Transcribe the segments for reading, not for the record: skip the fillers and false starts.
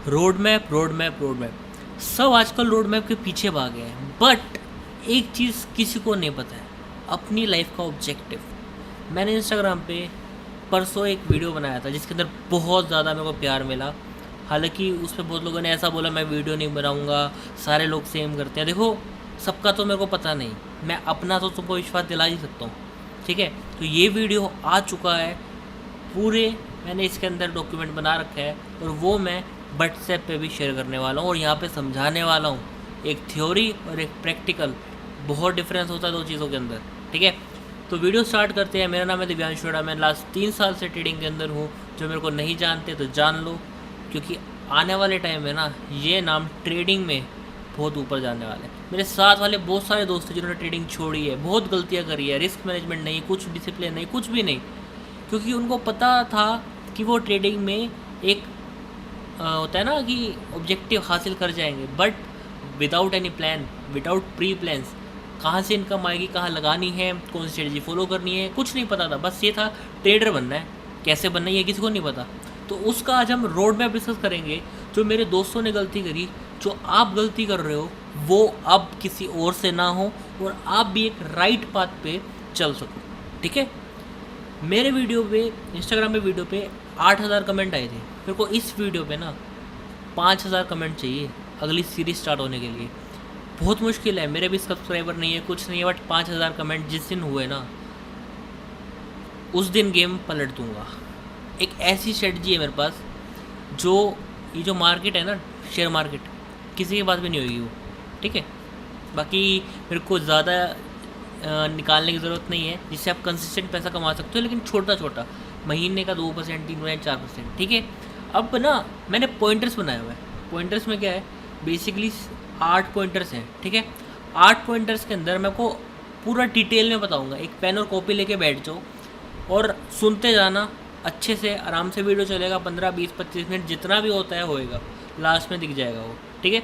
Road map road map road map, सब आजकल road map के पीछे भागे हैं। बट एक चीज़ किसी को नहीं पता है, अपनी लाइफ का ऑब्जेक्टिव। मैंने इंस्टाग्राम पे परसों एक वीडियो बनाया था जिसके अंदर बहुत ज़्यादा मेरे को प्यार मिला। हालांकि उस पर बहुत लोगों ने ऐसा बोला मैं वीडियो नहीं बनाऊंगा, सारे लोग सेम करते हैं। देखो, सबका तो मेरे को पता नहीं, मैं अपना तो तुमको विश्वास दिला ही सकता हूँ, ठीक है। तो ये वीडियो आ चुका है पूरे, मैंने इसके अंदर डॉक्यूमेंट बना रखा है और वो मैं व्हाट्सएप पे भी शेयर करने वाला हूँ और यहाँ पे समझाने वाला हूँ। एक थ्योरी और एक प्रैक्टिकल, बहुत डिफरेंस होता है दो चीज़ों के अंदर, ठीक है। तो वीडियो स्टार्ट करते हैं। मेरा नाम है दिव्यांश अरोड़ा, मैं लास्ट 3 साल से ट्रेडिंग के अंदर हूँ। जो मेरे को नहीं जानते तो जान लो, क्योंकि आने वाले टाइम में ना ये नाम ट्रेडिंग में बहुत ऊपर जाने वाला है। मेरे साथ वाले बहुत सारे दोस्त हैं जिन्होंने ट्रेडिंग छोड़ी है, बहुत गलतियाँ करी है, रिस्क मैनेजमेंट नहीं, कुछ डिसिप्लिन नहीं, कुछ भी नहीं, क्योंकि उनको पता था कि वो ट्रेडिंग में एक होता है ना कि ऑब्जेक्टिव हासिल कर जाएंगे, but without any plan, without pre plans, कहाँ से इनकम आएगी, कहाँ लगानी है, कौन सी स्ट्रेटजी फॉलो करनी है, कुछ नहीं पता था। बस ये था ट्रेडर बनना है, कैसे बनना है ये किसी को नहीं पता। तो उसका आज हम रोड मैप डिस्कस करेंगे। जो मेरे दोस्तों ने गलती करी, जो आप गलती कर रहे हो, वो अब किसी और से ना हो और आप भी एक राइट पाथ पे चल सको, ठीक है। मेरे वीडियो पे, इंस्टाग्राम पे वीडियो पे 8,000 कमेंट आए थे। मेरे को इस वीडियो पे ना 5,000 कमेंट चाहिए अगली सीरीज स्टार्ट होने के लिए। बहुत मुश्किल है, मेरे भी सब्सक्राइबर नहीं है, कुछ नहीं है, बट 5,000 कमेंट जिस दिन हुए ना, उस दिन गेम पलट दूंगा। एक ऐसी स्ट्रेटजी है मेरे पास, जो ये जो मार्केट है ना, शेयर मार्केट, किसी के पास भी नहीं होगी वो, ठीक है। बाकी मेरे को ज़्यादा निकालने की ज़रूरत नहीं है, जिससे आप कंसिस्टेंट पैसा कमा सकते हो, लेकिन छोटा छोटा, महीने का 2%, 3%, 4%, ठीक है। अब ना मैंने पॉइंटर्स बनाए हुए हैं। पॉइंटर्स में क्या है, बेसिकली 8 पॉइंटर्स हैं, ठीक है। 8 पॉइंटर्स के अंदर मैं को पूरा डिटेल में बताऊंगा। एक पेन और कॉपी लेके बैठ जाओ और सुनते जाना अच्छे से, आराम से वीडियो चलेगा, 15, 20, 25 मिनट, जितना भी होता है होएगा, लास्ट में दिख जाएगा वो, ठीक है।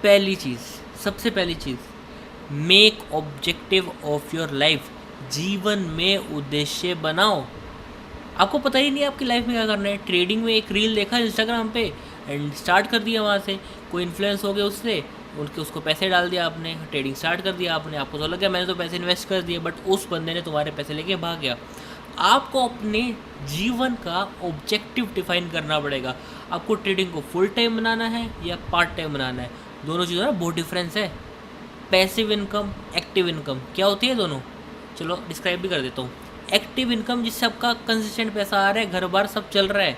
पहली चीज़, सबसे पहली चीज़, make objective of your life. जीवन में उद्देश्य बनाओ। आपको पता ही नहीं आपकी लाइफ में क्या करना है। ट्रेडिंग में एक रील देखा इंस्टाग्राम पे एंड स्टार्ट कर दिया, वहाँ से कोई इन्फ्लुएंस हो गया उससे, उनके उसको पैसे डाल दिया आपने, ट्रेडिंग स्टार्ट कर दिया आपने, आपको तो लग गया मैंने तो पैसे इन्वेस्ट कर दिए, बट उस बंदे ने तुम्हारे पैसे लेके भाग गया। आपको अपने जीवन का ऑब्जेक्टिव डिफाइन करना पड़ेगा। आपको ट्रेडिंग को फुल टाइम बनाना है या पार्ट टाइम बनाना है, दोनों चीज़ों में बहुत डिफरेंस है। पैसिव इनकम, एक्टिव इनकम क्या होती है दोनों, चलो डिस्क्राइब भी कर देता हूँ। एक्टिव इनकम जिससे आपका कंसिस्टेंट पैसा आ रहा है, घर बार सब चल रहा है,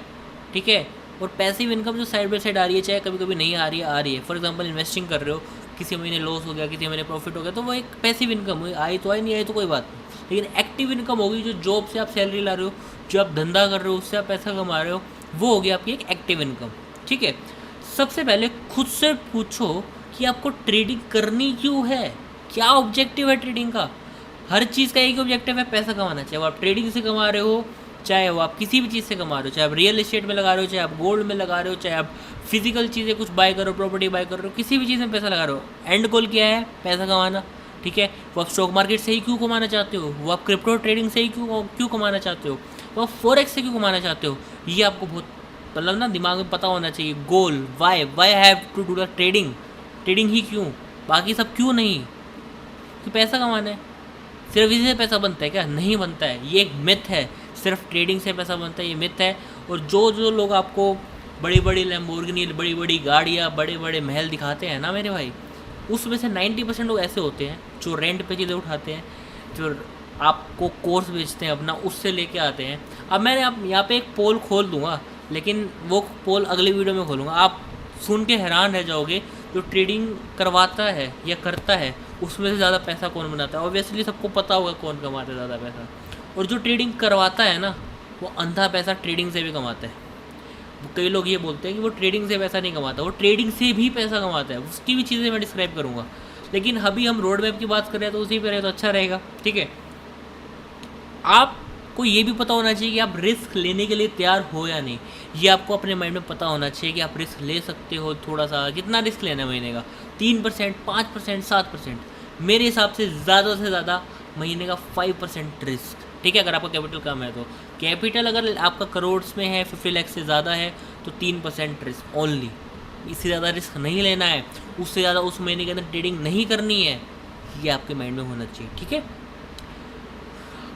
ठीक है। और पैसिव इनकम जो साइड बाई साइड आ रही है, चाहे कभी कभी नहीं आ रही है। फॉर एग्जांपल इन्वेस्टिंग कर रहे हो, किसी महीने लॉस हो गया, किसी महीने प्रॉफिट हो गया, तो वो एक पैसिव इनकम हुई, आई तो आई, नहीं आई तो कोई बात नहीं। लेकिन एक्टिव इनकम होगी, जो जॉब से आप सैलरी ला रहे हो, जो आप धंधा कर रहे हो, उससे आप पैसा कमा रहे हो, वो होगी आपकी एक एक्टिव इनकम, ठीक है। सबसे पहले खुद से पूछो कि आपको ट्रेडिंग करनी क्यों है, क्या ऑब्जेक्टिव है ट्रेडिंग का। हर चीज़ का एक ऑब्जेक्टिव है, पैसा कमाना। चाहे वो आप ट्रेडिंग से कमा रहे हो, चाहे वो आप किसी भी चीज़ से कमा रहे हो, चाहे आप रियल एस्टेट में लगा रहे हो, चाहे आप गोल्ड में लगा रहे हो, चाहे आप फिजिकल चीज़ें कुछ बाय करो, प्रॉपर्टी बाय कर रहे हो, किसी भी चीज़ में पैसा लगा रहे हो, एंड गोल क्या है, पैसा कमाना, ठीक है। वो आप स्टॉक मार्केट से ही क्यों कमाना चाहते हो, वो आप क्रिप्टो ट्रेडिंग से ही क्यों कमाना चाहते हो, वो आप फॉरेक्स से क्यों कमाना चाहते हो, ये आपको बहुत मतलब ना दिमाग में पता होना चाहिए। Goal, why have to do the trading, trading ही क्यों, बाकी सब क्यों नहीं, कि पैसा कमाना है। सिर्फ इसी से पैसा बनता है क्या, नहीं बनता है, ये एक मिथ है। सिर्फ ट्रेडिंग से पैसा बनता है, ये मिथ है। और जो लोग आपको बड़ी बड़ी लैम्बोर्गिनी, बड़ी बड़ी गाड़ियाँ, बड़े बड़े महल दिखाते हैं ना मेरे भाई, उसमें से 90% लोग ऐसे होते हैं जो रेंट पे चीज़ें उठाते हैं, जो आपको कोर्स बेचते हैं अपना, उससे लेके आते हैं। अब मैंने आप यहाँ पे एक पोल खोल दूँगा, लेकिन वो पोल अगली वीडियो में खोलूँगा, आप सुन के हैरान रह जाओगे। जो ट्रेडिंग करवाता है या करता है, उसमें से ज़्यादा पैसा कौन बनाता है। ऑब्वियसली सबको पता होगा कौन कमाता है ज़्यादा पैसा। और जो ट्रेडिंग करवाता है ना, वो अंधा पैसा ट्रेडिंग से भी कमाता है। कई लोग ये बोलते हैं कि वो ट्रेडिंग से पैसा नहीं कमाता, वो ट्रेडिंग से भी पैसा कमाता है। उसकी भी चीज़ें मैं डिस्क्राइब करूँगा, लेकिन अभी हम रोड मैप की बात कर रहे हैं तो उसी पर रहे तो अच्छा रहेगा, ठीक है। आपको ये भी पता होना चाहिए कि आप रिस्क लेने के लिए तैयार हो या नहीं। ये आपको अपने माइंड में पता होना चाहिए कि आप रिस्क ले सकते हो। थोड़ा सा, कितना रिस्क लेना है महीने का, 3%, 5%, 7%। मेरे हिसाब से ज़्यादा महीने का 5% रिस्क, ठीक है, अगर आपका कैपिटल कम है तो। कैपिटल अगर आपका करोड़ में है, 50 लाख से ज़्यादा है, तो 3% रिस्क ओनली, इससे ज़्यादा रिस्क नहीं लेना है, उससे ज़्यादा उस महीने के अंदर ट्रेडिंग नहीं करनी है, ये आपके माइंड में होना चाहिए। ठीक है,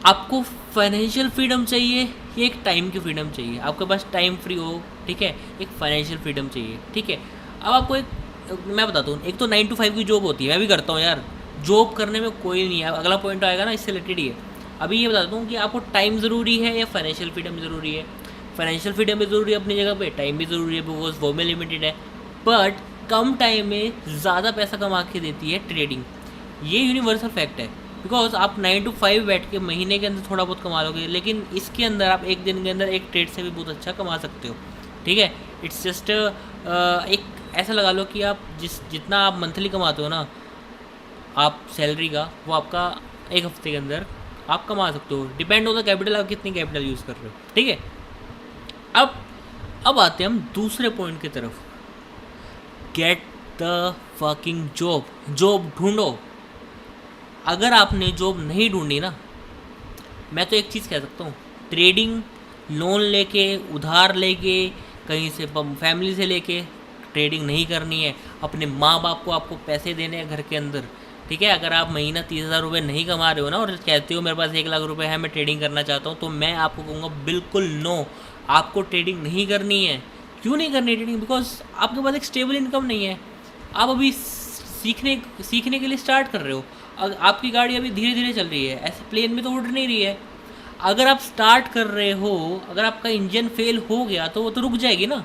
आपको फाइनेंशियल फ्रीडम चाहिए, ये एक टाइम की फ्रीडम चाहिए, आपके पास टाइम फ्री हो, ठीक है, एक फाइनेंशियल फ्रीडम चाहिए। ठीक है, अब आपको एक मैं बताता हूँ, एक तो 9 to 5 की जॉब होती है, मैं भी करता हूँ यार, जॉब करने में कोई नहीं है, अगला पॉइंट आएगा ना इससे रिलेटेड ही है। अभी ये बताता हूँ कि आपको टाइम ज़रूरी है या फाइनेंशियल फ्रीडम ज़रूरी है। फाइनेंशियल फ्रीडम भी ज़रूरी है अपनी जगह पे, टाइम भी ज़रूरी है, बिकॉज वो में लिमिटेड है, बट कम टाइम में ज़्यादा पैसा कमा के देती है ट्रेडिंग, ये यूनिवर्सल फैक्ट है। बिकॉज आप 9 to 5 बैठ के महीने के अंदर थोड़ा बहुत कमा लोगे, लेकिन इसके अंदर आप एक दिन के अंदर एक ट्रेड से भी बहुत अच्छा कमा सकते हो। ठीक है, इट्स जस्ट एक ऐसा लगा लो कि आप जितना आप मंथली कमाते हो ना आप सैलरी का, वो आपका एक हफ्ते के अंदर आप कमा सकते हो, डिपेंड होता है कैपिटल, आप कितनी कैपिटल यूज़ कर रहे हो। ठीक है, अब आते हैं हम दूसरे पॉइंट की तरफ, gate the fucking job, job ढूंढो। अगर आपने जॉब नहीं ढूंढी ना, मैं तो एक चीज़ कह सकता हूँ, ट्रेडिंग लोन लेके उधार लेके कहीं से फैमिली से लेके ट्रेडिंग नहीं करनी है। अपने माँ बाप को आपको पैसे देने हैं घर के अंदर। ठीक है, अगर आप महीना 30,000 रुपये नहीं कमा रहे हो ना और कहते हो मेरे पास 1 लाख रुपए है, मैं ट्रेडिंग करना चाहता हूँ, तो मैं आपको कहूँगा बिल्कुल नो, आपको ट्रेडिंग नहीं करनी है। क्यों नहीं करनी ट्रेडिंग? बिकॉज आपके पास एक स्टेबल इनकम नहीं है, आप अभी सीखने के लिए स्टार्ट कर रहे हो, आपकी गाड़ी अभी धीरे धीरे चल रही है, ऐसे प्लेन में तो उड़ नहीं रही है। अगर आप स्टार्ट कर रहे हो, अगर आपका इंजन फेल हो गया तो वो तो रुक जाएगी ना,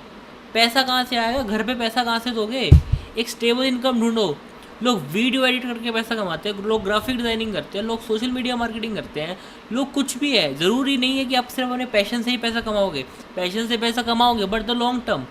पैसा कहाँ से आएगा, घर पे पैसा कहाँ से दोगे? एक स्टेबल इनकम ढूंढो। लोग वीडियो एडिट करके पैसा कमाते हैं, लोग ग्राफिक डिज़ाइनिंग करते हैं, लोग सोशल मीडिया मार्केटिंग करते हैं, लोग कुछ भी है, ज़रूरी नहीं है कि आप सिर्फ अपने पैशन से ही पैसा कमाओगे। पैशन से पैसा कमाओगे बट द लॉन्ग टर्म।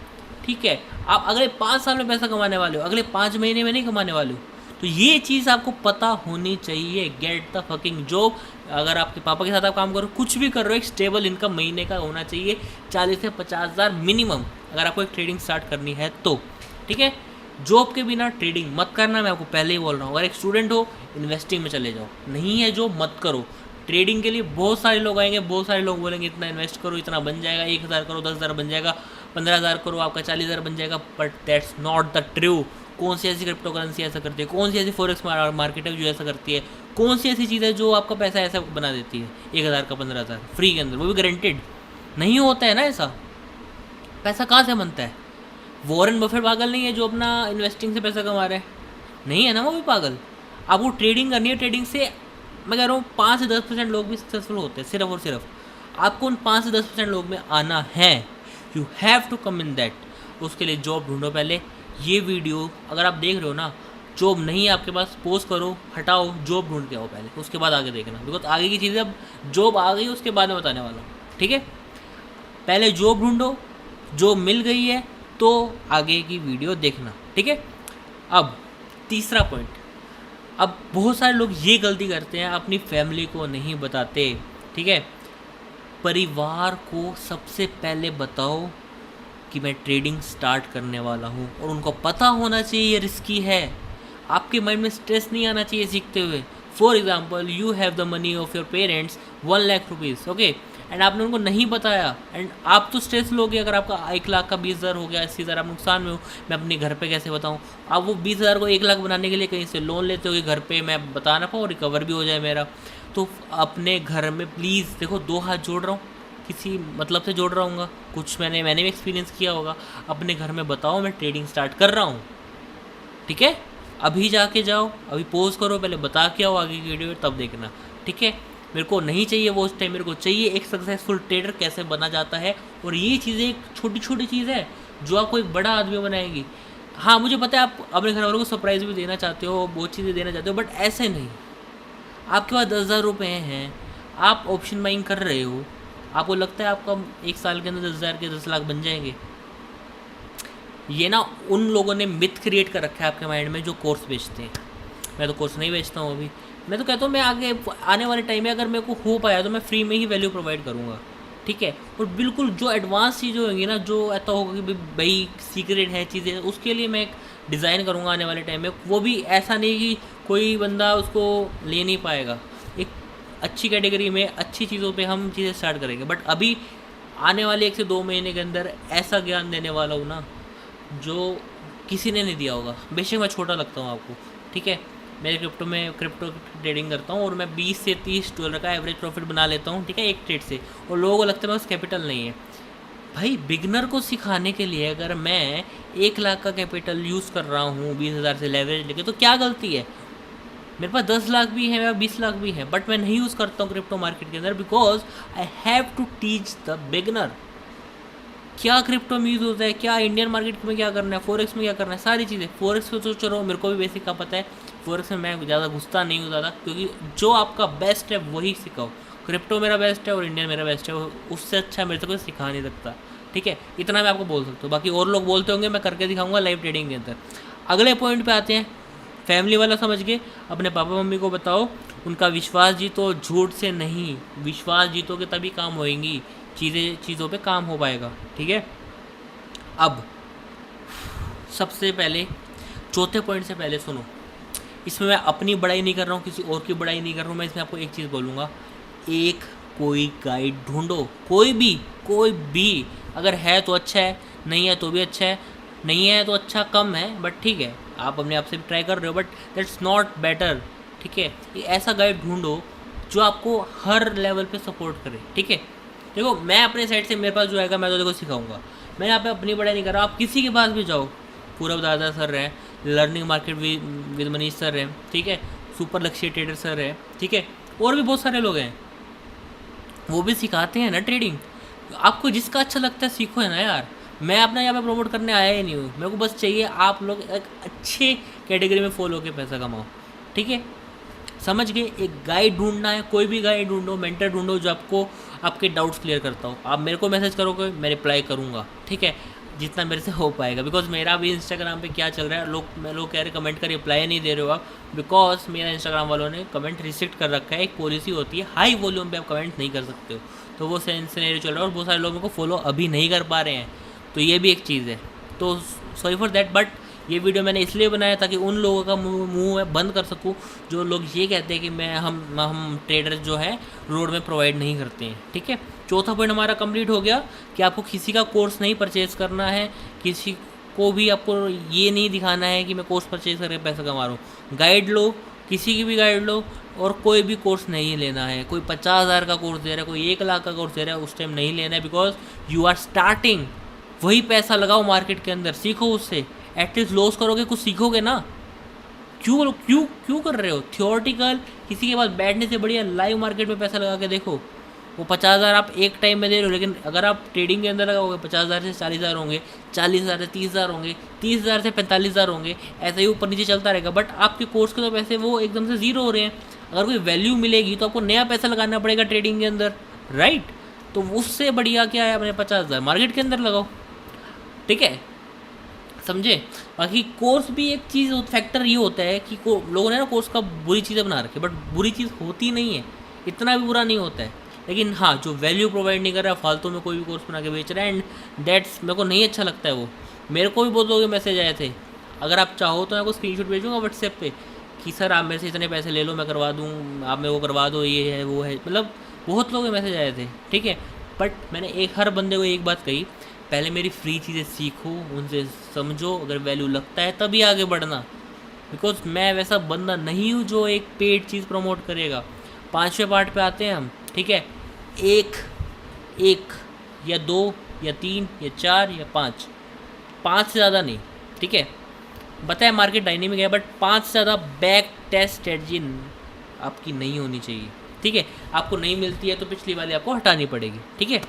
ठीक है, आप अगले 5 साल में पैसा कमाने वाले हो, अगले 5 महीने में नहीं कमाने वाले हो। तो ये चीज़ आपको पता होनी चाहिए। Gate the fucking job. अगर आपके पापा के साथ आप काम करो, कुछ भी कर रहे हो, एक स्टेबल इनकम महीने का होना चाहिए, 40 से 50 हज़ार मिनिमम, अगर आपको एक ट्रेडिंग स्टार्ट करनी है तो। ठीक है, जॉब के बिना ट्रेडिंग मत करना, मैं आपको पहले ही बोल रहा हूँ। अगर एक स्टूडेंट हो, इन्वेस्टिंग में चले जाओ, नहीं है जो मत करो। ट्रेडिंग के लिए बहुत सारे लोग आएंगे, बहुत सारे लोग बोलेंगे इतना इन्वेस्ट करो, इतना बन जाएगा, 1,000 करो, 10,000 बन जाएगा, 15,000 करो, आपका 40,000 बन जाएगा, but that's not the true. कौन सी ऐसी क्रिप्टो करेंसी ऐसा करती है, कौन सी ऐसी फॉरेक्स मार्केट है जो ऐसा करती है, कौन सी ऐसी चीज़ है जो आपका पैसा ऐसा बना देती है 1,000 का 15,000 फ्री के अंदर, वो भी गारंटेड नहीं होता है ना। ऐसा पैसा कहाँ से बनता है? वॉरेन बफेट पागल नहीं है जो अपना इन्वेस्टिंग से पैसा कमा रहे हैं, नहीं है ना, वो भी पागल। आपको ट्रेडिंग करनी है, ट्रेडिंग से मैं कह रहा हूँ 5 से 10% लोग भी सक्सेसफुल होते हैं, सिर्फ और सिर्फ आपको उन 5 से 10% लोग में आना है। You have to come in that. उसके लिए जॉब ढूंढो पहले। ये वीडियो अगर आप देख रहे हो ना, जॉब नहीं है आपके पास, पोस्ट करो, हटाओ, जॉब ढूंढ के आओ पहले, उसके बाद आगे देखना, बिकॉज आगे की चीज़ें अब जॉब आ गई उसके बाद में बताने वाला हूँ। ठीक है, पहले जॉब ढूंढो, जॉब मिल गई है तो आगे की वीडियो देखना। ठीक है, अब तीसरा पॉइंट, अब बहुत सारे लोग ये गलती करते हैं, अपनी फैमिली को नहीं बताते। ठीक है, परिवार को सबसे पहले बताओ कि मैं ट्रेडिंग स्टार्ट करने वाला हूँ, और उनको पता होना चाहिए ये रिस्की है। आपके माइंड में स्ट्रेस नहीं आना चाहिए सीखते हुए। For example, you have the money of your parents 1 lakh rupees, okay, and आपने उनको नहीं बताया, एंड आप तो स्ट्रेस लोगे। अगर आपका 1 लाख का 20,000 हो गया, 80,000 आप नुकसान में हो, मैं अपने घर पे कैसे बताऊँ? आप वो 20,000 को 1 लाख बनाने के लिए कहीं से लोन लेते हो कि घर पे मैं बता ना पाऊँ, रिकवर भी हो जाए मेरा। तो अपने घर में प्लीज़ देखो, 2 हाथ जोड़ रहा हूँ, किसी मतलब से जोड़ रहा हूँ, कुछ मैंने भी एक्सपीरियंस किया होगा। अपने घर में बताओ मैं ट्रेडिंग स्टार्ट कर रहा हूँ। ठीक है, अभी जाके जाओ, अभी पोज करो, पहले बता के आओ, आगे की वीडियो तब देखना। ठीक है, मेरे को नहीं चाहिए वो उस टाइम, मेरे को चाहिए एक सक्सेसफुल ट्रेडर कैसे बना जाता है। और ये चीज़ें एक छोटी छोटी चीज़ है जो आपको एक बड़ा आदमी बनाएगी। हाँ, मुझे पता है आप अपने घर वालों को सरप्राइज़ भी देना चाहते हो, बहुत चीज़ें देना चाहते हो, बट ऐसे नहीं। आपके पास 10,000 रुपये हैं, आप ऑप्शन बाइंग कर रहे हो, आपको लगता है आपका 1 साल के अंदर 10,000 के 10 लाख बन जाएंगे? ये ना उन लोगों ने मिथ क्रिएट कर रखा है आपके माइंड में जो कोर्स बेचते हैं। मैं तो कोर्स नहीं बेचता हूँ अभी, मैं तो कहता हूँ मैं आगे आने वाले टाइम में अगर मेरे को हो पाया तो मैं फ्री में ही वैल्यू प्रोवाइड करूँगा। ठीक है, और बिल्कुल जो एडवांस चीज़ें होंगी ना, जो ऐसा होगा कि भाई सीक्रेट है चीज़ें, उसके लिए मैं एक डिज़ाइन करूँगा आने वाले टाइम में। वो भी ऐसा नहीं कि कोई बंदा उसको ले नहीं पाएगा। एक अच्छी कैटेगरी में अच्छी चीज़ों पे हम चीज़ें स्टार्ट करेंगे। बट अभी आने वाले 1 से 2 महीने के अंदर ऐसा ज्ञान देने वाला हूँ ना जो किसी ने नहीं दिया होगा। बेशक मैं छोटा लगता हूँ आपको, ठीक है, मैं क्रिप्टो ट्रेडिंग करता हूँ और मैं 20 से 30 डॉलर का एवरेज प्रॉफिट बना लेता हूँ, ठीक है, एक ट्रेड से। और लोगों को लगता है मेरे पास कैपिटल नहीं है। भाई बिगनर को सिखाने के लिए अगर मैं 1 लाख का कैपिटल यूज़ कर रहा हूँ 20,000 से लेवरेज लेके, तो क्या गलती है? मेरे पास 10 लाख भी है, मेरे पास 20 लाख भी है, बट मैं नहीं यूज़ करता हूँ क्रिप्टो मार्केट के अंदर, because I have to teach the beginner क्या क्रिप्टो में यूज़ होता है, क्या इंडियन मार्केट में क्या करना है, फॉरेक्स में क्या करना है, सारी चीज़ें। फॉरेक्स को तो चलो मेरे को भी बेसिक का पता है, फॉरेक्स में मैं ज़्यादा घुसता नहीं हूँ ज़्यादा, क्योंकि जो आपका बेस्ट है वही सिखाओ। क्रिप्टो मेरा बेस्ट है और इंडियन मेरा बेस्ट है, उससे अच्छा मेरे से कोई सिखा नहीं सकता, ठीक है, इतना मैं आपको बोल सकता हूँ। बाकी और लोग बोलते होंगे, मैं करके दिखाऊंगा लाइव ट्रेडिंग के अंदर। अगले पॉइंट पे आते हैं, फैमिली वाला समझ के अपने पापा मम्मी को बताओ, उनका विश्वास जीतो, झूठ से नहीं। विश्वास जीतोगे तभी काम होएंगी, चीज़ों पे काम हो पाएगा, ठीक है। अब सबसे पहले चौथे पॉइंट से पहले सुनो, इसमें मैं अपनी बड़ाई नहीं कर रहा हूँ, किसी और की बड़ाई नहीं कर रहा हूँ, मैं इसमें आपको एक चीज़ बोलूँगा, एक कोई गाइड ढूंढो, कोई भी, अगर है तो अच्छा है, नहीं है तो भी अच्छा है, नहीं है तो अच्छा कम है, बट ठीक है, आप अपने आप से भी ट्राई कर रहे हो, बट दैट्स नॉट बेटर, ठीक है। एक ऐसा गाइड ढूंढो जो आपको हर लेवल पे सपोर्ट करे, ठीक है। देखो मैं अपने साइड से, मेरे पास जो आएगा मैं तो देखो सिखाऊंगा, मैं यहाँ पे अपनी बड़ाई नहीं कर रहा। आप किसी के पास भी जाओ, पूरब दादा सर रहे, learning market with Manish sir हैं, ठीक है, सुपर लक्ष्य ट्रेडर सर है, ठीक है, और भी बहुत सारे लोग हैं, वो भी सिखाते हैं ना ट्रेडिंग। आपको जिसका अच्छा लगता है सीखो, है ना यार। मैं अपना यहाँ पे प्रमोट करने आया ही नहीं हूँ, मेरे को बस चाहिए आप लोग एक अच्छे कैटेगरी में फॉलो के पैसा कमाओ, ठीक है, समझ गए। एक गाइड ढूंढना है, कोई भी गाइड ढूंढो, मेंटर ढूंढो जो आपको आपके डाउट्स क्लियर करता हो। आप मेरे को मैसेज करोगे, मैं रिप्लाई करूँगा, ठीक है, जितना मेरे से हो पाएगा। बिकॉज मेरा भी इंस्टाग्राम पे क्या चल रहा है, लोग कह रहे कमेंट का रिप्लाई नहीं दे रहे हो आप, बिकॉज मेरा इंस्टाग्राम वालों ने कमेंट रिस्ट्रिक्ट कर रखा है। एक पॉलिसी होती है, हाई वॉल्यूम पे आप कमेंट नहीं कर सकते हो, तो वो सिनेरियो चल रहा है और बहुत सारे लोगों को फॉलो अभी नहीं कर पा रहे हैं, तो ये भी एक चीज़ है। तो सॉरी फॉर दैट, बट ये वीडियो मैंने इसलिए बनाया ताकि उन लोगों का मुंह मैं बंद कर सकूं जो लोग ये कहते हैं कि हम ट्रेडर्स जो है रोड में प्रोवाइड नहीं करते हैं, ठीक है। चौथा पॉइंट हमारा कंप्लीट हो गया कि आपको किसी का कोर्स नहीं परचेज़ करना है, किसी को भी आपको ये नहीं दिखाना है कि मैं कोर्स परचेज़ करके पैसा कमा रहा हूँ। गाइड लो, किसी की भी गाइड लो, और कोई भी कोर्स नहीं लेना है। कोई 50,000 का कोर्स दे रहा है, कोई 1 लाख का कोर्स दे रहा है, उस टाइम नहीं लेना है, बिकॉज यू आर स्टार्टिंग। वही पैसा लगाओ मार्केट के अंदर, सीखो उससे, एटलीस्ट लॉस करोगे कुछ सीखोगे ना। क्यों क्यों क्यों कर रहे हो थियोरटिकल? किसी के पास बैठने से बढ़िया लाइव मार्केट में पैसा लगा के देखो। वो 50,000 आप एक टाइम में दे रहे हो, लेकिन अगर आप ट्रेडिंग के अंदर लगाओगे 50,000 से 40,000 होंगे, 40,000 से 30,000 होंगे, 30,000 से 45,000 होंगे, ऐसे ही ऊपर नीचे चलता रहेगा। बट आपके कोर्स के तो पैसे वो एकदम से ज़ीरो हो रहे हैं। अगर कोई वैल्यू मिलेगी तो आपको नया पैसा लगाना पड़ेगा ट्रेडिंग के अंदर, राइट। तो उससे बढ़िया क्या है, अपने 50,000 मार्केट के अंदर लगाओ, ठीक है, समझे। बाकी कोर्स भी एक चीज़, फैक्टर ये होता है कि लोगों ने ना कोर्स का बुरी चीज़ें बना रखी है, बट बुरी चीज़ होती नहीं है, इतना भी बुरा नहीं होता है। लेकिन हाँ, जो वैल्यू प्रोवाइड नहीं कर रहा है, फालतू में कोई भी कोर्स बना के बेच रहा है, एंड दैट्स मेरे को नहीं अच्छा लगता है वो। मेरे को भी बहुत लोगों के मैसेज आए थे, अगर आप चाहो तो मैं आपको स्क्रीनशॉट भेजूँगा व्हाट्सएप पे कि सर आप मेरे से इतने पैसे ले लो, मैं करवा दूँ, आप मेरे को करवा दो, ये है वो है, मतलब बहुत लोगों के मैसेज आए थे, ठीक है। बट मैंने हर बंदे को एक बात कही, पहले मेरी फ्री चीज़ें सीखो, उनसे समझो, अगर वैल्यू लगता है तभी आगे बढ़ना। बिकॉज मैं वैसा बंदा नहीं हूँ जो एक पेड चीज़ प्रमोट करेगा। 5वें पार्ट पे आते हैं हम, ठीक है। एक या 2 या 3 या 4 या 5 से ज़्यादा नहीं, ठीक है। बताया मार्केट डायनेमिक है, बट 5 से ज़्यादा बैक टेस्ट स्ट्रेटजी आपकी नहीं होनी चाहिए, ठीक है। आपको नहीं मिलती है तो पिछली वाली आपको हटानी पड़ेगी, ठीक है।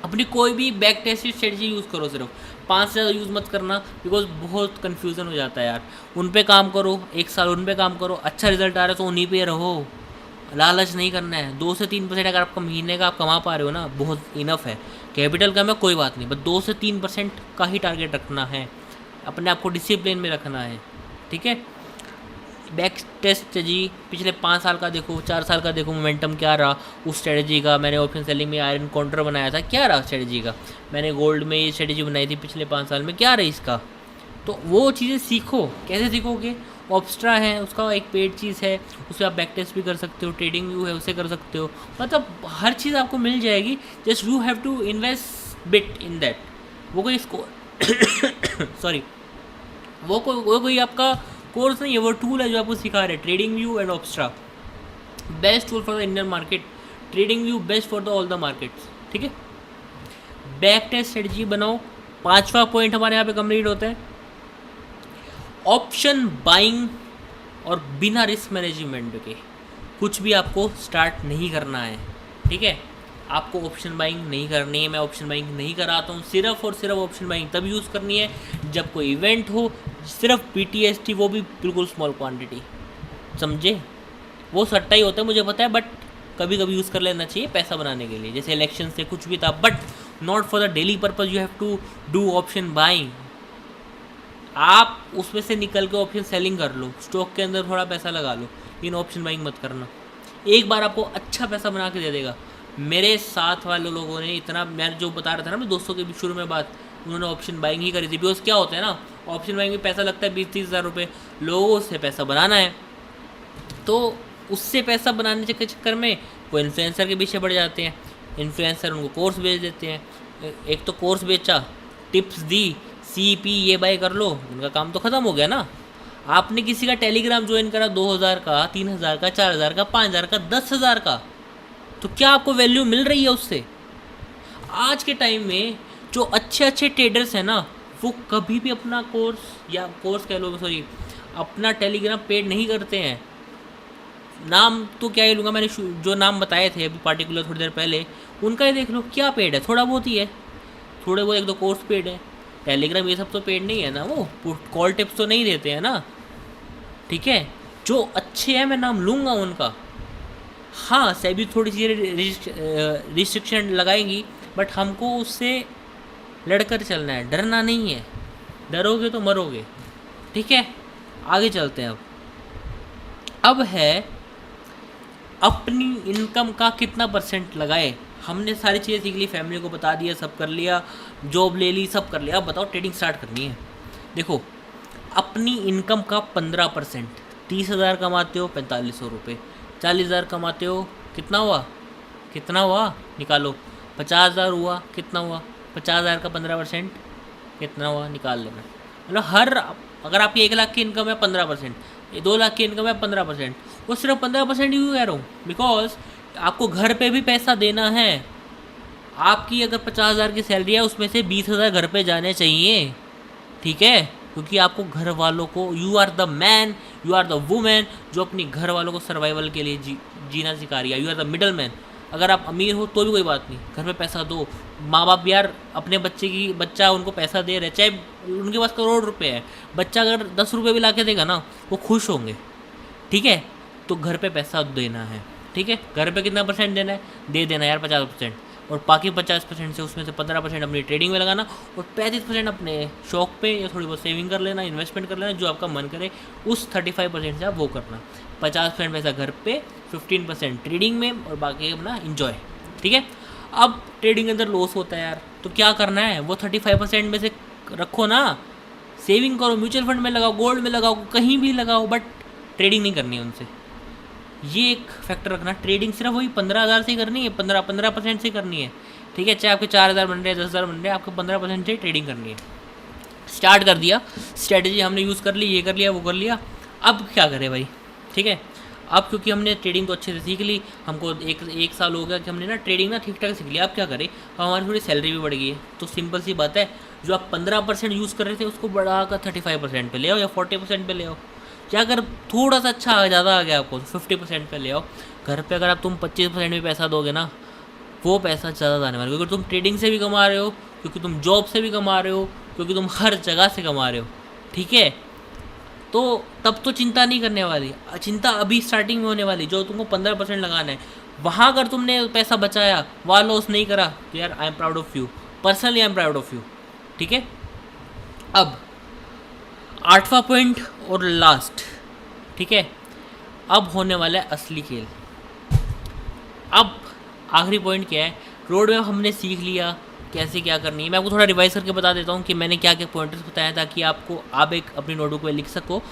अपनी कोई भी बैक टेस्ट स्ट्रेटजी यूज़ करो, सिर्फ 5 से ज़्यादा यूज़ मत करना, बिकॉज बहुत कन्फ्यूज़न हो जाता है यार। उन पे काम करो, 1 साल उन पे काम करो, अच्छा रिजल्ट आ रहा है तो उन्हीं पे रहो, लालच नहीं करना है। 2 से 3% अगर आपका महीने का आप कमा पा रहे हो ना, बहुत इनफ है। कैपिटल कम है कोई बात नहीं, बस 2 से 3% का ही टारगेट रखना है, अपने आप को डिसिप्लिन में रखना है, ठीक है। बैक टेस्ट स्ट्रेटजी पिछले 5 साल का देखो, 4 साल का देखो, मोमेंटम क्या रहा उस स्ट्रेटजी का। मैंने ऑप्शन सेलिंग में आयरन काउंटर बनाया था, क्या रहा स्ट्रेटजी का। मैंने गोल्ड में ये स्ट्रेटजी बनाई थी पिछले 5 साल में, क्या रही इसका। तो वो चीज़ें सीखो। कैसे सीखोगे? ऑब्स्ट्रा है, उसका एक पेड चीज़ है, उससे आप बैक टेस्ट भी कर सकते हो, ट्रेडिंग व्यू है उससे कर सकते हो, मतलब हर चीज़ आपको मिल जाएगी। Just you have to invest bit in that. वो कोई इसको सॉरी वो कोई आपका कोर्स नहीं है, वो टूल है जो आपको सिखा रहे हैं। TradingView and Opstra best tool for the Indian market, TradingView best for the all the markets, ठीक है। बैक टेस्ट स्ट्रेटजी बनाओ, 5वां पॉइंट हमारे यहाँ पे कंप्लीट होता है। ऑप्शन बाइंग और बिना रिस्क मैनेजमेंट के कुछ भी आपको स्टार्ट नहीं करना है, ठीक है। आपको ऑप्शन बाइंग नहीं करनी है, मैं ऑप्शन बाइंग नहीं कराता हूँ। सिर्फ और सिर्फ ऑप्शन बाइंग तब यूज़ करनी है जब कोई इवेंट हो, सिर्फ PTST, वो भी बिल्कुल स्मॉल क्वांटिटी, समझे। वो सट्टा ही होता है मुझे पता है, बट कभी कभी यूज़ कर लेना चाहिए पैसा बनाने के लिए, जैसे इलेक्शन से कुछ भी था, but not for the daily purpose. You have to do option buying. आप उसमें से निकल के ऑप्शन सेलिंग कर लो, स्टॉक के अंदर थोड़ा पैसा लगा लो, इन ऑप्शन बाइंग मत करना। एक बार आपको अच्छा पैसा बना के दे देगा। मेरे साथ वाले लोगों ने इतना, मैं जो बता रहा था ना मैं दोस्तों के भी शुरू में बात, उन्होंने ऑप्शन बाइंग ही करी थी। बिकॉज क्या होता है ना, ऑप्शन बाइंग में पैसा लगता है 20-30 हज़ार रुपये, लोगों से पैसा बनाना है, तो उससे पैसा बनाने के चक्कर में वो इन्फ्लुएंसर के पीछे बढ़ जाते हैं। इन्फ्लुएंसर उनको कोर्स बेच देते हैं। एक तो कोर्स बेचा, टिप्स दी, CP ये बाय कर लो, उनका काम तो ख़त्म हो गया ना। आपने किसी का टेलीग्राम ज्वाइन करा 2000 का, 3000 का, 4000 का, 5000 का, 10,000 का, तो क्या आपको वैल्यू मिल रही है उससे? आज के टाइम में जो अच्छे अच्छे ट्रेडर्स हैं ना, वो कभी भी अपना कोर्स कह लो, सॉरी, अपना टेलीग्राम पेड नहीं करते हैं। नाम तो क्या ही लूँगा, मैंने जो नाम बताए थे अभी पार्टिकुलर थोड़ी देर पहले, उनका ही देख लो, क्या पेड है, थोड़ा बहुत ही है, थोड़े बहुत 1-2 कोर्स पेड है। टेलीग्राम ये सब तो पेड नहीं है ना, वो कॉल टिप्स तो नहीं देते हैं ना, ठीक है। जो अच्छे हैं मैं नाम लूँगा उनका। हाँ, सेबी थोड़ी सी रिस्ट्रिक्शन लगाएंगी, बट हमको उससे लड़कर चलना है, डरना नहीं है। डरोगे तो मरोगे, ठीक है। आगे चलते हैं। अब है अपनी इनकम का कितना % लगाए। हमने सारी चीज़ें सीख ली, फैमिली को बता दिया, सब कर लिया, जॉब ले ली, सब कर लिया। अब बताओ ट्रेडिंग स्टार्ट करनी है। देखो, अपनी इनकम का 15%, 30,000 कमाते हो 4500 रुपये, 40,000 कमाते हो कितना हुआ निकालो, 50,000 हुआ, कितना हुआ, 50,000 का 15% कितना हुआ, निकाल लेना। मतलब अगर आपकी 1 लाख की इनकम है 15%, 2 लाख की इनकम है 15%, वो सिर्फ 15% ही कह रहा हूँ, बिकॉज आपको घर पे भी पैसा देना है। आपकी अगर 50,000 की सैलरी है, उसमें से 20,000 घर पे जाने चाहिए, ठीक है। क्योंकि आपको घर वालों को, you are the man, you are the women जो अपनी घर वालों को सर्वाइवल के लिए जीना सिखा रही है। You are the middle man. अगर आप अमीर हो तो भी कोई बात नहीं, घर पे पैसा दो। माँ बाप यार अपने बच्चा उनको पैसा दे रहे, चाहे उनके पास करोड़ रुपए है, बच्चा अगर 10 रुपये भी ला के देगा ना, वो खुश होंगे, ठीक है। तो घर पे पैसा देना है, ठीक है। घर पे कितना % देना है, दे देना यार 50%, और बाकी 50% से उसमें से 15% अपनी ट्रेडिंग में लगाना, और 35% अपने शौक पे या थोड़ी बहुत सेविंग कर लेना, इन्वेस्टमेंट कर लेना, जो आपका मन करे। उस 35% से आप वो करना, 50% पैसा घर पे, 15% ट्रेडिंग में, और बाकी अपना इंजॉय, ठीक है। अब ट्रेडिंग के अंदर लॉस होता है यार, तो क्या करना है, वो 35% में से रखो ना, सेविंग करो, म्यूचुअल फंड में लगाओ, गोल्ड में लगाओ, कहीं भी लगाओ, बट ट्रेडिंग नहीं करनी है उनसे। ये एक फैक्टर रखना, ट्रेडिंग सिर्फ वही 15,000 से ही करनी है, 15% से करनी है, ठीक है। चाहे आपके 4,000 बन रहे हैं, 10,000 बन रहे हैं, आपको 15% से ट्रेडिंग करनी है। स्टार्ट कर दिया, स्ट्रेटजी हमने यूज़ कर ली, ये कर लिया, वो कर लिया। अब क्या करें भाई, ठीक है। अब क्योंकि हमने ट्रेडिंग तो अच्छे से सीख ली, हमको एक साल हो गया कि हमने ना ट्रेडिंग ना ठीक ठाक सीख लिया। अब क्या करें, हमारी थोड़ी सैलरी भी बढ़ गई है, तो सिंपल सी बात है, जो आप 15% यूज़ कर रहे थे उसको बढ़ाकर 35% पे ले आओ, या 40% पे ले आओ, या अगर थोड़ा सा अच्छा ज़्यादा आ गया आपको तो 50% पे ले आओ। घर पे अगर तुम 25% भी पैसा दोगे ना, वो पैसा ज़्यादा जाने वाला है, क्योंकि तुम ट्रेडिंग से भी कमा रहे हो, क्योंकि तुम जॉब से भी कमा रहे हो, क्योंकि तुम हर जगह से कमा रहे हो, ठीक है। तो तब तो चिंता नहीं करने वाली, चिंता अभी स्टार्टिंग में होने वाली। जो तुमको 15% लगाना है, वहाँ अगर तुमने पैसा बचाया, वहाँ लॉस नहीं करा, तो यार I am proud of you, personally I am proud of you, ठीक है। अब 8वां पॉइंट और लास्ट, ठीक है। अब होने वाला है असली खेल। अब आखिरी पॉइंट क्या है, रोड मैप हमने सीख लिया कैसे क्या करनी है। मैं आपको थोड़ा रिवाइज करके बता देता हूँ कि मैंने क्या क्या पॉइंटर्स बताया, ताकि आप एक अपनी नोटबुक में लिख सको।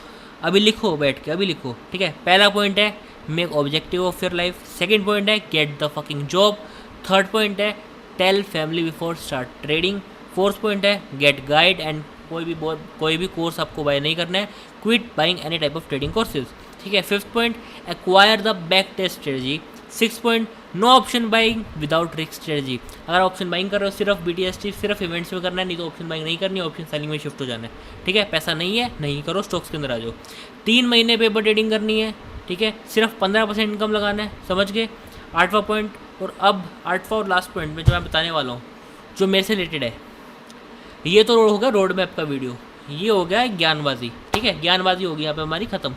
अभी लिखो बैठ के, अभी लिखो, ठीक है। पहला पॉइंट है make objective of your life, second point है get the fucking job, third point है tell family before start trading, fourth point है गेट गाइड एंड कोई भी कोर्स आपको बाय नहीं करना है, quit buying any type of trading courses, ठीक है। Fifth point acquire the back test strategy, six point no option buying without risk strategy, अगर ऑप्शन बाइंग कर रहे हो सिर्फ BTST सिर्फ इवेंट्स में करना है, नहीं तो ऑप्शन बाइंग नहीं करनी है, ऑप्शन सेलिंग में शिफ्ट हो जाना है, ठीक है। पैसा नहीं है नहीं करो, स्टॉक्स के अंदर आ जाओ। 3 महीने पेपर ट्रेडिंग करनी है, ठीक है, सिर्फ 15% इनकम लगाना है, समझ गए। 8वां पॉइंट, और अब 8वां और लास्ट पॉइंट में जो मैं बताने वाला हूँ जो मेरे से रिलेटेड है, ये तो हो गया रोड मैप का वीडियो, ये हो गया ज्ञानबाजी, ठीक है, ज्ञानबाजी होगी यहाँ पे हमारी ख़त्म।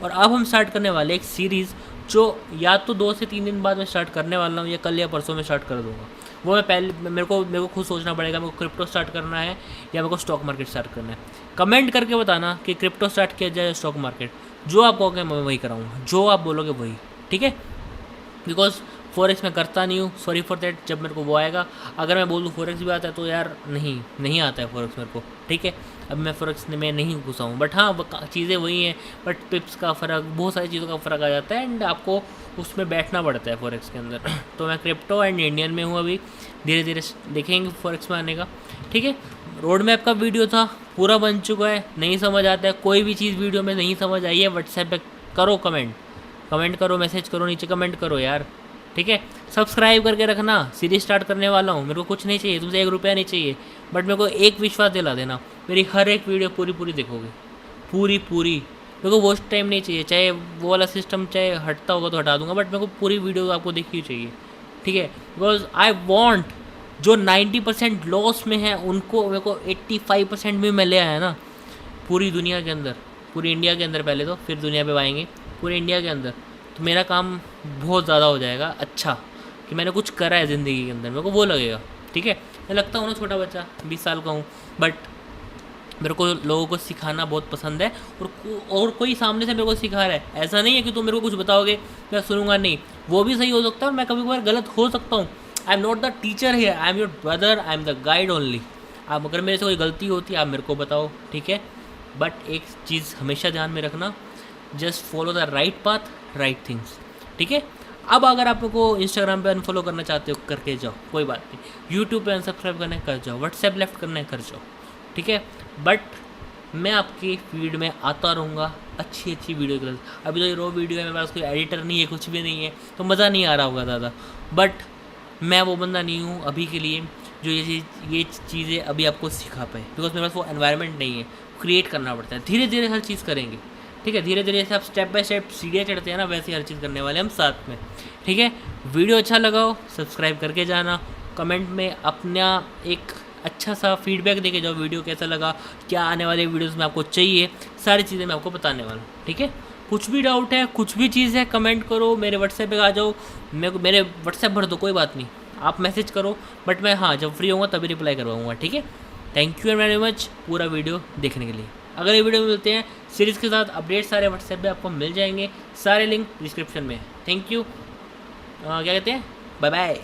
और अब हम स्टार्ट करने वाले एक सीरीज़ जो या तो 2 से 3 दिन बाद मैं स्टार्ट करने वाला हूँ या कल या परसों में स्टार्ट कर दूँगा। वो मैं पहले मेरे को खुद सोचना पड़ेगा मेरे को क्रिप्टो स्टार्ट करना है या मेरे को स्टॉक मार्केट स्टार्ट करना है। कमेंट करके बताना कि क्रिप्टो स्टार्ट किया जाए स्टॉक मार्केट, जो आप कहोगे मैं वही कराऊँगा, जो आप बोलोगे वही, ठीक है। बिकॉज फॉरेक्स मैं करता नहीं हूँ, सॉरी फॉर दैट, जब मेरे को वो आएगा। अगर मैं बोल दूँ फॉरेक्स भी आता है तो यार नहीं आता है फॉरेक्स मेरे को, ठीक है। अब मैं फॉरेक्स में नहीं घुसा हूँ, बट हाँ चीज़ें वही हैं, बट पिप्स का फ़र्क, बहुत सारी चीज़ों का फ़र्क आ जाता है एंड आपको उसमें बैठना पड़ता है फॉरेक्स के अंदर। तो मैं क्रिप्टो एंड इंडियन में हूँ अभी, धीरे धीरे देखेंगे फॉरेक्स में आने का, ठीक है। रोड मैप का वीडियो था, पूरा बन चुका है। नहीं समझ आता है कोई भी चीज़ वीडियो में नहीं समझ आई है, व्हाट्सएप पे करो कमेंट करो, मैसेज करो, नीचे कमेंट करो यार, ठीक है। सब्सक्राइब करके रखना, सीरीज स्टार्ट करने वाला हूँ, मेरे को कुछ नहीं चाहिए तुमसे, 1 रुपया नहीं चाहिए, बट मेरे को एक विश्वास दिला देना, मेरी हर एक वीडियो पूरी देखोगे, पूरी। मेरे को वॉच टाइम नहीं चाहिए, चाहे वो वाला सिस्टम चाहे हटता होगा तो हटा दूंगा, बट मेरे को पूरी वीडियो आपको देखनी चाहिए, ठीक है। बिकॉज आई वॉन्ट जो 90% लॉस में है उनको मेरे को 85% में मैं ले आया ना, पूरी दुनिया के अंदर, पूरी इंडिया के अंदर, पहले तो फिर दुनिया पे आएंगे, पूरे इंडिया के अंदर, तो मेरा काम बहुत ज़्यादा हो जाएगा अच्छा, कि मैंने कुछ करा है ज़िंदगी के अंदर, मेरे को वो लगेगा, ठीक है। मैं लगता हूँ ना छोटा बच्चा, 20 साल का हूँ, बट मेरे को लोगों को सिखाना बहुत पसंद है, और कोई सामने से मेरे को सिखा रहा है, ऐसा नहीं है कि तुम मेरे को कुछ बताओगे मैं सुनूंगा नहीं, वो भी सही हो सकता है और मैं कभी कभार गलत हो सकता हूँ। I am not the teacher here, I am your brother, I am the guide only. आप अगर मेरे से कोई गलती होती है आप मेरे को बताओ, ठीक है। बट एक चीज़ हमेशा ध्यान में रखना, just follow the right path, right things, ठीक है। अब अगर आप मेरे को इंस्टाग्राम पे अनफॉलो करना चाहते हो करके जाओ, कोई बात नहीं। यूट्यूब पे अनसब्सक्राइब करना है कर जाओ, व्हाट्सएप लेफ्ट करना है कर जाओ, ठीक है। बट मैं आपकी फीड में आता रहूँगा अच्छी वीडियो के साथ। अभी तो ये रो वीडियो है, मेरे पास कोई एडिटर नहीं है, कुछ भी नहीं है, तो मज़ा नहीं आ रहा होगा ज़्यादा, बट मैं वो बंदा नहीं हूँ अभी के लिए जो ये चीज़ें अभी आपको सिखा पाए, बिकॉज मेरे पास वो एनवायरनमेंट नहीं है, क्रिएट करना पड़ता है। धीरे धीरे हर चीज़ करेंगे, ठीक है, धीरे धीरे जैसे आप स्टेप बाय स्टेप सीढ़ियाँ चढ़ते हैं ना, वैसे हर चीज़ करने वाले हम साथ में, ठीक है। वीडियो अच्छा लगाओ, सब्सक्राइब करके जाना, कमेंट में अपना एक अच्छा सा फीडबैक देके जाओ, वीडियो कैसा लगा, क्या आने वाले वीडियोस में आपको चाहिए, सारी चीज़ें मैं आपको बताने वाला हूँ, ठीक है। कुछ भी डाउट है, कुछ भी चीज़ है, कमेंट करो, मेरे व्हाट्सएप पे आ जाओ, मेरे व्हाट्सएप भर दो, कोई बात नहीं, आप मैसेज करो, बट मैं हाँ जब फ्री होऊंगा तभी रिप्लाई करवाऊँगा, ठीक है। थैंक यू वेरी मच पूरा वीडियो देखने के लिए। अगले वीडियो में मिलते हैं, सीरीज़ के साथ अपडेट सारे व्हाट्सएप पे आपको मिल जाएंगे, सारे लिंक डिस्क्रिप्शन में। थैंक यू, क्या कहते हैं, बाय बाय।